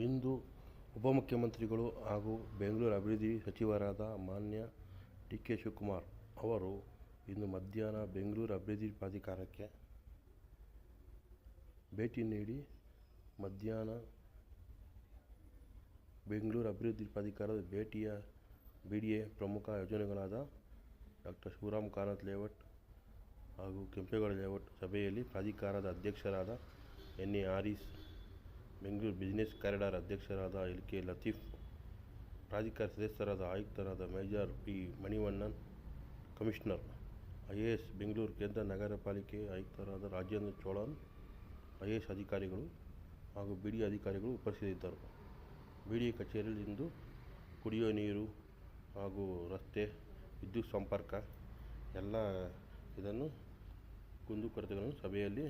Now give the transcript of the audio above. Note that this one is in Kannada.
ಇಂದು ಉಪಮುಖ್ಯಮಂತ್ರಿಗಳು ಹಾಗೂ ಬೆಂಗಳೂರು ಅಭಿವೃದ್ಧಿ ಸಚಿವರಾದ ಮಾನ್ಯ ಡಿ. ಕೆ. ಶಿವಕುಮಾರ್ ಅವರು ಇಂದು ಮಧ್ಯಾಹ್ನ ಬೆಂಗಳೂರು ಅಭಿವೃದ್ಧಿ ಪ್ರಾಧಿಕಾರಕ್ಕೆ ಭೇಟಿ ನೀಡಿ ಬೆಂಗಳೂರು ಅಭಿವೃದ್ಧಿ ಪ್ರಾಧಿಕಾರದ BDA ಪ್ರಮುಖ ಯೋಜನೆಗಳಾದ ಡಾಕ್ಟರ್ ಶಿವರಾಮ್ ಕಾರಂತ್ ಲೇಔಟ್ ಹಾಗೂ ಕೆಂಪೇಗೌಡ ಲೇಔಟ್ ಸಭೆಯಲ್ಲಿ ಪ್ರಾಧಿಕಾರದ ಅಧ್ಯಕ್ಷರಾದ NA Haris, Bengaluru business corridor ಅಧ್ಯಕ್ಷರಾದ LK ಲತೀಫ್, ಪ್ರಾಧಿಕಾರ ಸದಸ್ಯರಾದ ಆಯುಕ್ತರಾದ major P. Manivannan, commissioner IAS Bengaluru ಕೇಂದ್ರ ನಗರ ಪಾಲಿಕೆ ಆಯುಕ್ತರಾದ ರಾಜೇಂದ್ರ ಚೋಳನ್, IAS ಅಧಿಕಾರಿಗಳು ಹಾಗೂ BDA ಅಧಿಕಾರಿಗಳು ಉಪಸ್ಥಿತರಿದ್ದರು. BDA ಕಚೇರಿಯಲ್ಲಿ ಇಂದು ಕುಡಿಯುವ ನೀರು ಹಾಗೂ ರಸ್ತೆ, ವಿದ್ಯುತ್ ಸಂಪರ್ಕ ಎಲ್ಲ ಇದನ್ನು ಕುಂದುಕೊರತೆಗಳನ್ನು ಸಭೆಯಲ್ಲಿ